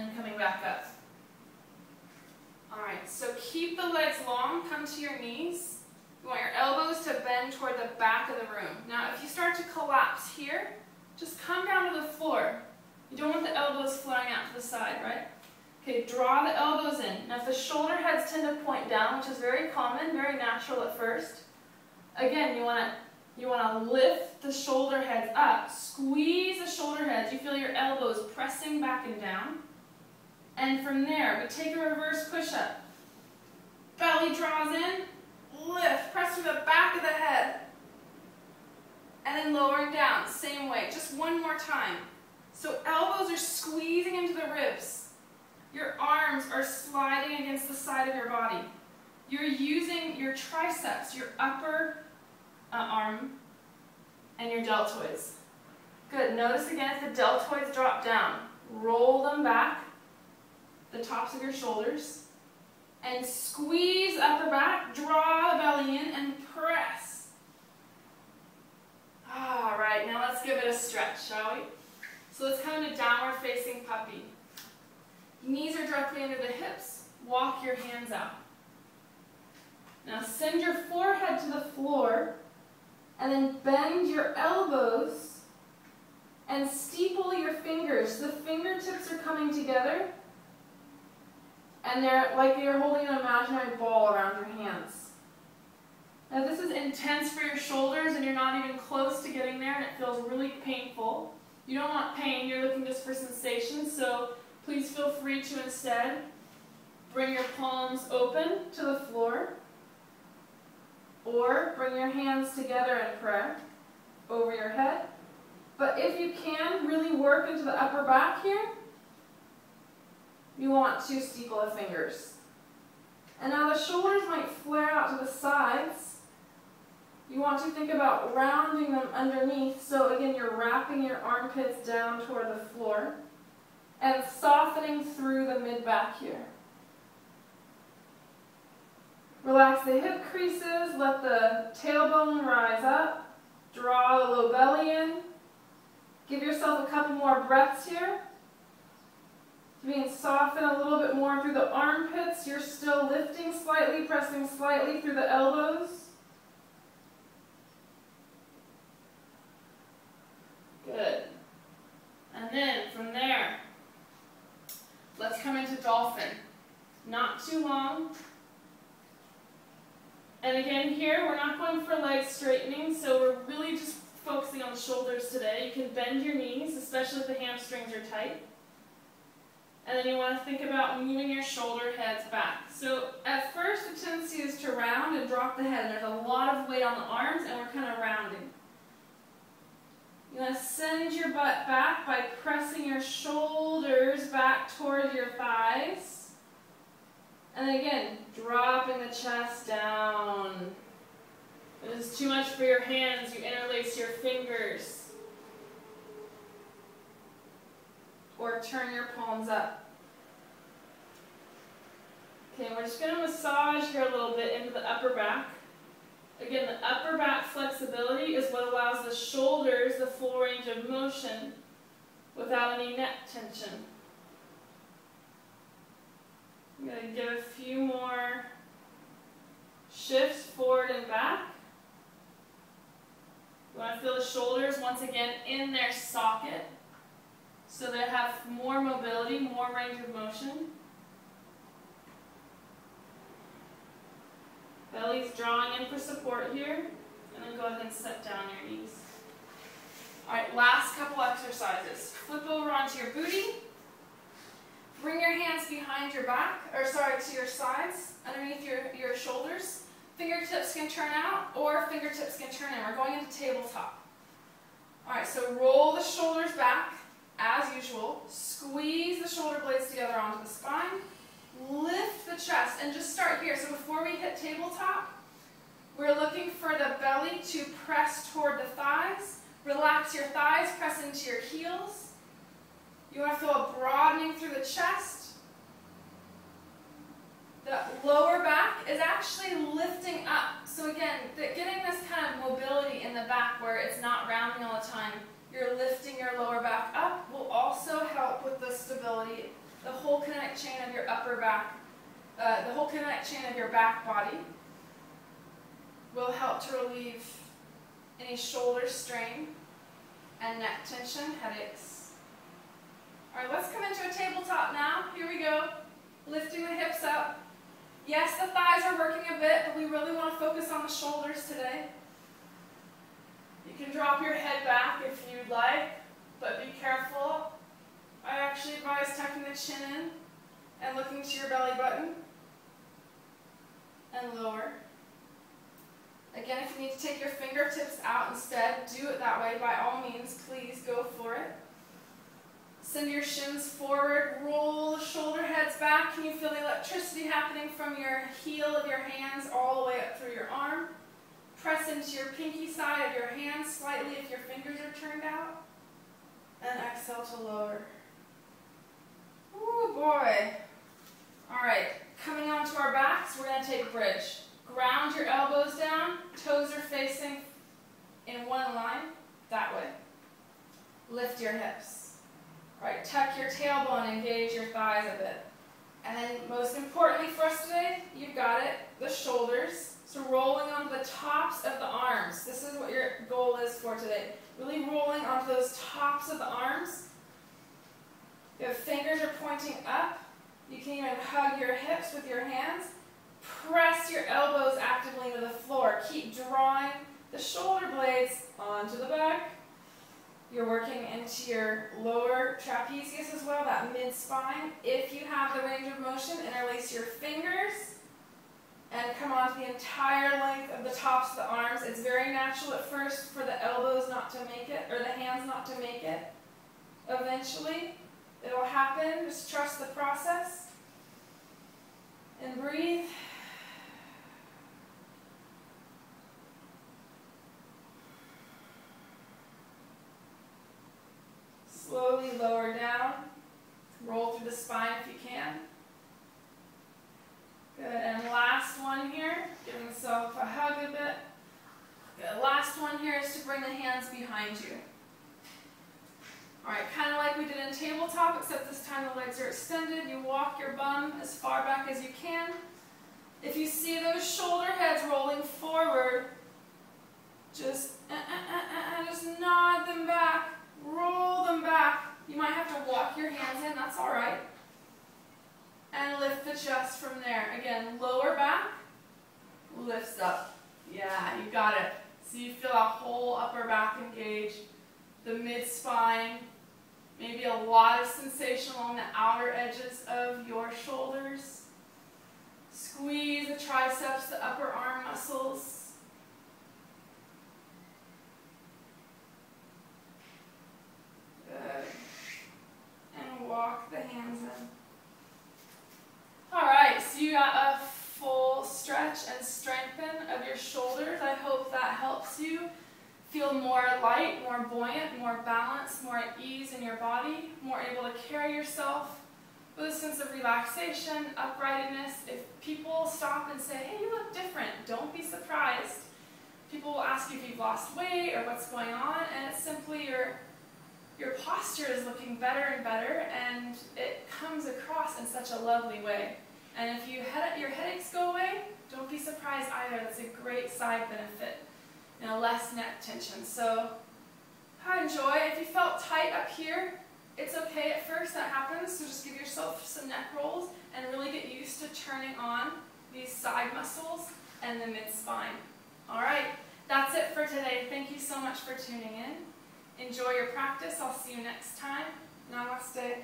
then coming back up. Alright, so keep the legs long, come to your knees. You want your elbows to bend toward the back of the room. Now if you start to collapse here, just come down to the floor. You don't want the elbows flaring out to the side, right? Okay, draw the elbows in. Now if the shoulder heads tend to point down, which is very common, very natural at first, again, you want to lift the shoulder heads up. Squeeze the shoulder heads. You feel your elbows pressing back and down. And from there, we take a reverse push-up. Belly draws in, lift, press through the back of the head. And then lowering down, same way, just one more time. So elbows are squeezing into the ribs. Your arms are sliding against the side of your body. You're using your triceps, your upper arm, and your deltoids. Good, notice again if the deltoids drop down. Roll them back, the tops of your shoulders, and squeeze upper back, draw the belly in, and press. All right, now let's give it a stretch, shall we? So let's come into downward facing puppy. Knees are directly under the hips. Walk your hands out. Now send your forehead to the floor, and then bend your elbows and steeple your fingers. The fingertips are coming together, and they're like you're holding an imaginary ball around your hands. Now this is intense for your shoulders, and you're not even close to getting there, and it feels really painful. You don't want pain, you're looking just for sensation, so please feel free to instead bring your palms open to the floor, or bring your hands together in prayer over your head. But if you can, really work into the upper back here. You want to steeple the fingers. And now the shoulders might flare out to the sides. You want to think about rounding them underneath. So again, you're wrapping your armpits down toward the floor and softening through the mid-back here. Relax the hip creases, let the tailbone rise up, draw the low belly in. Give yourself a couple more breaths here. You can soften a little bit more through the armpits. You're still lifting slightly, pressing slightly through the elbows. Good. And then from there, let's come into dolphin. Not too long. And again here, we're not going for leg straightening, so we're really just focusing on the shoulders today. You can bend your knees, especially if the hamstrings are tight. And then you want to think about moving your shoulder heads back. So at first the tendency is to round and drop the head. And there's a lot of weight on the arms, and we're kind of rounding. You want to send your butt back by pressing your shoulders back towards your thighs. And then again, dropping the chest down. If this is too much for your hands, you interlace your fingers. Or turn your palms up. Okay, we're just going to massage here a little bit into the upper back. Again, the upper back flexibility is what allows the shoulders the full range of motion without any neck tension. I'm going to give a few more shifts forward and back. You want to feel the shoulders once again in their socket so they have more mobility, more range of motion. Belly's drawing in for support here, and then go ahead and set down your knees. Alright, last couple exercises. Flip over onto your booty. Bring your hands behind your back, or sorry, to your sides, underneath your shoulders. Fingertips can turn out, or fingertips can turn in. We're going into tabletop. Alright, so roll the shoulders back, as usual. Squeeze the shoulder blades together onto the spine. Lift the chest, and just start here. So before we hit tabletop, we're looking for the belly to press toward the thighs. Relax your thighs, press into your heels. You want to feel a broadening through the chest. The lower back is actually lifting up. So again, getting this kind of mobility in the back where it's not rounding all the time. You're lifting your lower back up will also help with the stability, the whole kinetic chain of your upper back, the whole kinetic chain of your back body will help to relieve any shoulder strain and neck tension, headaches. All right, let's come into a tabletop now. Here we go. Lifting the hips up. Yes, the thighs are working a bit, but we really want to focus on the shoulders today. You can drop your head back if you'd like, but be careful. I actually advise tucking the chin in and looking to your belly button and lower. Again, if you need to take your fingertips out instead, do it that way. By all means, please go for it. Send your shins forward, roll the shoulder heads back. Can you feel the electricity happening from your heel of your hands all the way up through your arm? Press into your pinky side of your hand slightly if your fingers are turned out. And exhale to lower. Ooh, boy. All right, coming onto our backs, we're going to take bridge. Ground your elbows down, toes are facing in one line, that way. Lift your hips. All right, tuck your tailbone, engage your thighs a bit. And then most importantly for us today, you've got it, the shoulders. So rolling onto the tops of the arms. This is what your goal is for today. Really rolling onto those tops of the arms. Your fingers are pointing up. You can even hug your hips with your hands. Press your elbows actively into the floor. Keep drawing the shoulder blades onto the back. You're working into your lower trapezius as well, that mid-spine. If you have the range of motion, interlace your fingers and come onto the entire length of the tops of the arms. It's very natural at first for the elbows not to make it, or the hands not to make it. Eventually, it'll happen. Just trust the process. And breathe. Slowly lower down. Roll through the spine if you can. Good, and last one here. Give yourself a hug a bit. Good, last one here is to bring the hands behind you. All right, kind of like we did in tabletop, except this time the legs are extended. You walk your bum as far back as you can. If you see those shoulder heads rolling forward, just nod them back. Roll them back. You might have to walk your hands in, that's all right. And lift the chest from there. Again, lower back, lifts up. Yeah, you got it. So you feel that whole upper back engage, the mid-spine, maybe a lot of sensation along the outer edges of your shoulders. Squeeze the triceps, the upper arm muscles. Good. And walk the hands in. All right, so you got a full stretch and strengthen of your shoulders. I hope that helps you feel more light, more buoyant, more balanced, more at ease in your body, more able to carry yourself with a sense of relaxation, uprightness. If people stop and say, hey, you look different, don't be surprised. People will ask you if you've lost weight or what's going on, and it's simply your posture is looking better and better, and it comes across in such a lovely way. And if your headaches go away, don't be surprised either. That's a great side benefit. Less neck tension. So enjoy. If you felt tight up here, it's okay at first, that happens. So just give yourself some neck rolls and really get used to turning on these side muscles and the mid-spine. All right, that's it for today. Thank you so much for tuning in. Enjoy your practice. I'll see you next time. Namaste.